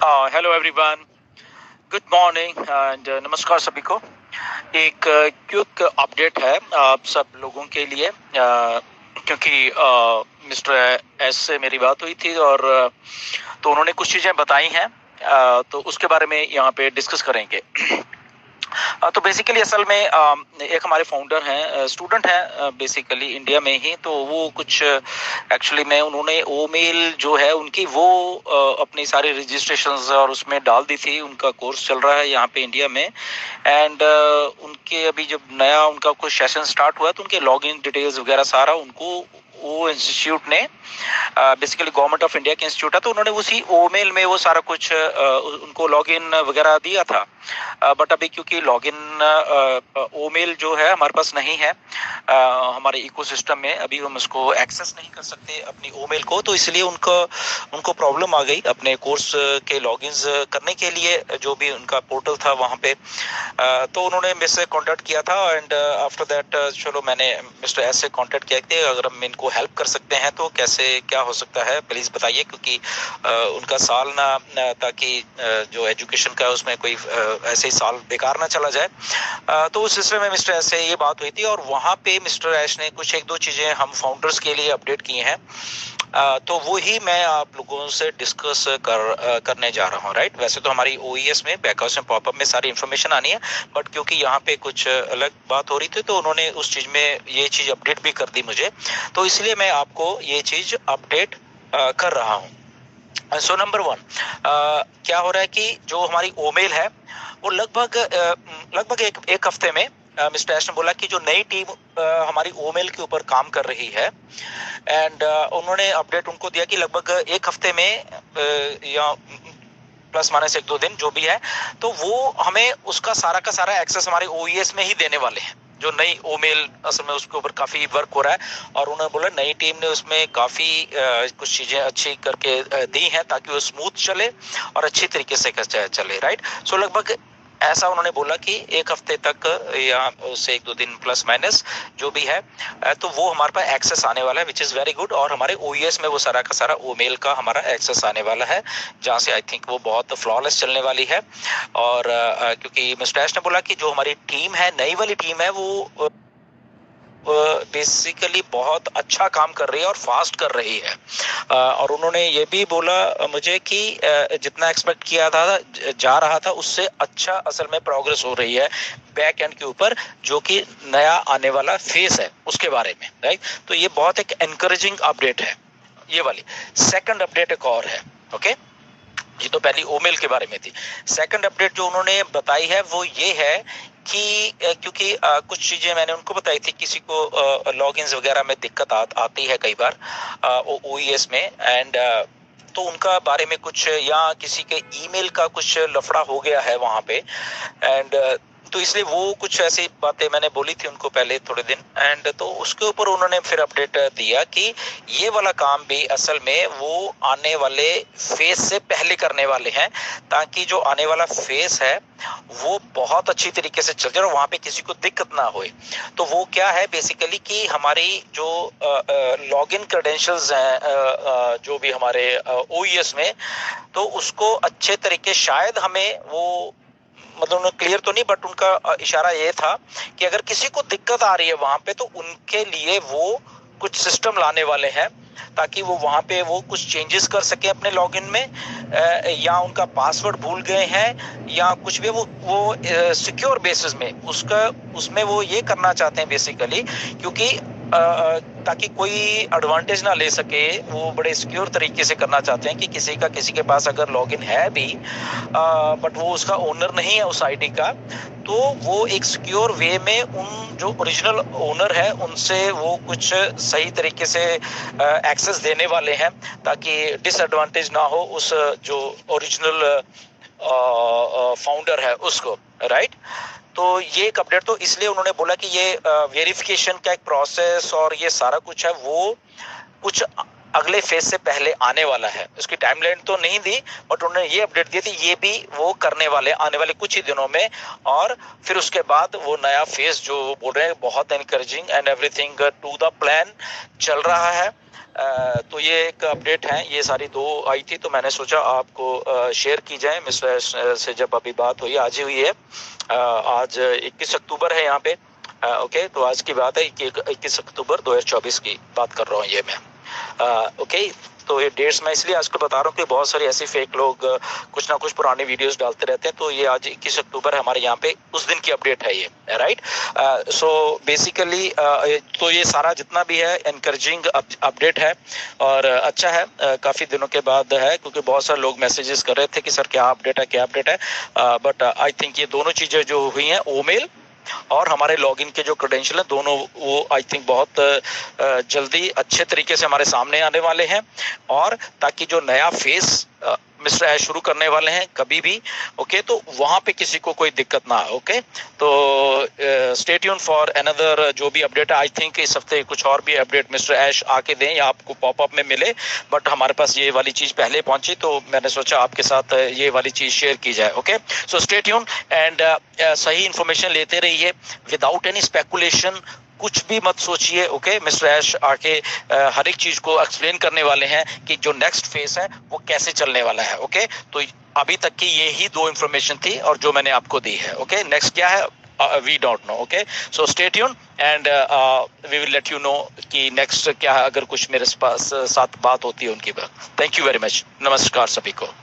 Hello everyone, good morning and नमस्कार सभी को। एक क्विक अपडेट है आप सब लोगों के लिए, क्योंकि मिस्टर एस से मेरी बात हुई थी और तो उन्होंने कुछ चीज़ें बताई हैं, तो उसके बारे में यहाँ पे डिस्कस करेंगे। तो बेसिकली असल में एक हमारे फाउंडर हैं, स्टूडेंट हैं बेसिकली इंडिया में ही, तो वो कुछ एक्चुअली में उन्होंने ईमेल जो है उनकी वो अपनी सारी रजिस्ट्रेशंस और उसमें डाल दी थी। उनका कोर्स चल रहा है यहाँ पे इंडिया में एंड उनके अभी जब नया उनका कुछ सेशन स्टार्ट हुआ तो उनके लॉगिन डिटेल्स वगैरह सारा उनको वो इंस्टीट्यूट ने बेसिकली गवर्नमेंट ऑफ इंडिया के इंस्टीट्यूट है, तो उन्होंने उसी ईमेल में वो सारा कुछ उनको लॉगिन वगैरह दिया था। बट अभी क्योंकि लॉगिन ईमेल जो है हमारे पास नहीं है हमारे इकोसिस्टम में, अभी हम उसको एक्सेस नहीं कर सकते अपनी ईमेल को, तो इसलिए उनको प्रॉब्लम आ गई अपने कोर्स के लॉगिन्स करने के लिए। जो भी उनका पोर्टल था वहाँ पे तो उन्होंने मुझसे कांटेक्ट किया था एंड आफ्टर दैट चलो मैंने मिस्टर एस से कांटेक्ट किया कि अगर हम इनको हेल्प कर सकते हैं तो कैसे क्या हो सकता है, प्लीज़ बताइए, क्योंकि उनका साल ना ताकि जो एजुकेशन का उसमें कोई ऐसे ही साल बेकार ना चला जाए। तो उस सिलसिले में मिस्टर एस से ये बात हुई थी और वहाँ पे मिस्टर एस ने कुछ एक दो चीज़ें हम फाउंडर्स के लिए अपडेट की हैं। तो वो ही मैं आप लोगों से डिस्कस करने जा रहा हूँ। राइट, वैसे तो हमारी ओईएस में बैकहाउस में पॉपअप में सारी इन्फॉर्मेशन आनी है, बट क्योंकि यहाँ पे कुछ अलग बात हो रही थी तो उन्होंने उस चीज़ में ये चीज़ अपडेट भी कर दी मुझे, तो इसलिए मैं आपको ये चीज़ अपडेट कर रहा हूँ। सो नंबर वन, क्या हो रहा है कि जो हमारी ईमेल है वो लगभग एक हफ्ते में मिस्टर एश ने बोला कि जो नई टीम हमारी ईमेल के ऊपर काम कर रही है एंड उन्होंने अपडेट उनको दिया कि लगभग एक हफ्ते में या प्लस माइनस एक दो दिन जो भी है, तो वो हमें उसका का सारा एक्सेस हमारे ओईएस में ही देने वाले हैं। जो नई ईमेल असल में उसके ऊपर काफी वर्क हो रहा है और उन्होंने बोला नई टीम ने उसमें काफी कुछ चीजें अच्छी करके दी हैं ताकि वो स्मूथ चले और अच्छी तरीके से चले। राइट, सो लगभग ऐसा उन्होंने बोला कि एक हफ्ते तक या उससे एक दो दिन प्लस माइनस जो भी है, तो वो हमारे पास एक्सेस आने वाला है, विच इज़ वेरी गुड। और हमारे ओईएस में वो सारा का सारा ईमेल का हमारा एक्सेस आने वाला है, जहाँ से आई थिंक वो बहुत फ्लॉलेस चलने वाली है। और क्योंकि मिस्टर एश ने बोला कि जो हमारी टीम है, नई वाली टीम है, वो बेसिकली बहुत अच्छा काम कर रही है और फास्ट कर रही है। और उन्होंने ये भी बोला मुझे कि जितना एक्सपेक्ट किया था जा रहा था उससे अच्छा असल में प्रोग्रेस हो रही है बैक एंड के ऊपर, जो कि नया आने वाला फेस है उसके बारे में। राइट, तो ये बहुत एक एनकरेजिंग अपडेट है ये वाली। सेकंड अपडेट एक और है। ओके, ये तो पहली ईमेल के बारे में थी। सेकंड अपडेट जो उन्होंने बताई है वो ये है कि क्योंकि कुछ चीजें मैंने उनको बताई थी, किसी को लॉगिन्स वगैरह में दिक्कत आती है कई बार ओईएस में एंड तो उनका बारे में कुछ या किसी के ईमेल का कुछ लफड़ा हो गया है वहां पे एंड तो इसलिए वो कुछ ऐसी बातें मैंने बोली थी उनको पहले थोड़े दिन एंड तो उसके ऊपर उन्होंने फिर अपडेट दिया कि ये वाला काम भी असल में वो आने वाले फेस से पहले करने वाले हैं, ताकि जो आने वाला फेस है वो बहुत अच्छी तरीके से चल जाए और वहां पे किसी को दिक्कत ना होए। तो वो क्या है बेसिकली कि हमारी जो लॉगिन क्रेडेंशियल्स हैं जो भी हमारे ओईएस में, तो उसको अच्छे तरीके शायद हमें वो मतलब उन्होंने क्लियर तो नहीं बट उनका इशारा ये था कि अगर किसी को दिक्कत आ रही है वहां पे तो उनके लिए वो कुछ सिस्टम लाने वाले हैं ताकि वो वहां पे वो कुछ चेंजेस कर सके अपने लॉगिन में, या उनका पासवर्ड भूल गए हैं या कुछ भी वो सिक्योर बेसिस में उसमें वो ये करना चाहते हैं बेसिकली, क्योंकि ताकि कोई एडवांटेज ना ले सके, वो बड़े सिक्योर तरीके से करना चाहते हैं कि किसी के पास अगर लॉगिन है भी बट वो उसका ओनर नहीं है उस आईडी का, तो वो एक सिक्योर वे में उन जो ओरिजिनल ओनर है उनसे वो कुछ सही तरीके से एक्सेस देने वाले हैं ताकि डिसएडवांटेज ना हो उस जो ओरिजिनल फाउंडर है उसको। राइट, तो ये एक अपडेट, तो इसलिए उन्होंने बोला कि ये वेरिफिकेशन का एक प्रोसेस और ये सारा कुछ है वो कुछ अगले फेज से पहले आने वाला है। उसकी टाइमलाइन तो नहीं दी, बट उन्होंने ये अपडेट दी थी ये भी वो करने वाले आने वाले कुछ ही दिनों में। और फिर उसके बाद वो नया फेज जो बोल रहे हैं बहुत encouraging and everything to the plan चल रहा है। तो ये एक अपडेट है, ये सारी दो आई थी तो मैंने सोचा आपको शेयर की जाए। मिस्टर से जब अभी बात हुई, आज ही हुई है, आज 21 अक्टूबर है यहाँ पे। ओके, तो आज की बात है 21 अक्टूबर 2024 की बात कर रहा हूँ ये मैं। ओके, तो ये डेट्स मैं इसलिए आजकल बता रहा हूँ कि बहुत सारे ऐसे फेक लोग कुछ ना कुछ पुराने वीडियोस डालते रहते हैं। तो ये आज 21 अक्टूबर है हमारे यहाँ पे, उस दिन की अपडेट है ये, राइट। सो बेसिकली तो ये सारा जितना भी है एनकरेजिंग अपडेट है और अच्छा है। काफ़ी दिनों के बाद है, क्योंकि बहुत सारे लोग मैसेजेस कर रहे थे कि सर क्या अपडेट है, क्या अपडेट है। बट आई थिंक ये दोनों चीज़ें जो हुई हैं, ईमेल और हमारे लॉगिन के जो क्रेडेंशियल हैं दोनों, वो आई थिंक बहुत जल्दी अच्छे तरीके से हमारे सामने आने वाले हैं। और ताकि जो नया फेस मिस्टर ऐश शुरू करने वाले हैं कभी भी, ओके, तो वहां पे किसी को कोई दिक्कत ना हो। ओके, तो स्टे ट्यून फॉर अनदर जो भी अपडेट है। आई थिंक इस हफ्ते कुछ और भी अपडेट मिस्टर ऐश आके दें या आपको पॉपअप में मिले, बट हमारे पास ये वाली चीज पहले पहुंची तो मैंने सोचा आपके साथ ये वाली चीज शेयर की जाए। Okay, so stay tune and सही इंफॉर्मेशन लेते रहिए विदाउट एनी स्पेकुलेशन। कुछ भी मत सोचिए। ओके, मिस्टर ऐश आके हर एक चीज को एक्सप्लेन करने वाले हैं कि जो नेक्स्ट फेज है वो कैसे चलने वाला है। ओके, तो अभी तक की ये ही दो इंफॉर्मेशन थी और जो मैंने आपको दी है। ओके, नेक्स्ट क्या है we don't know. Okay, so stay tune and we will let you know कि नेक्स्ट क्या है, अगर कुछ मेरे पास साथ बात होती है उनकी बात। थैंक यू वेरी मच, नमस्कार सभी को।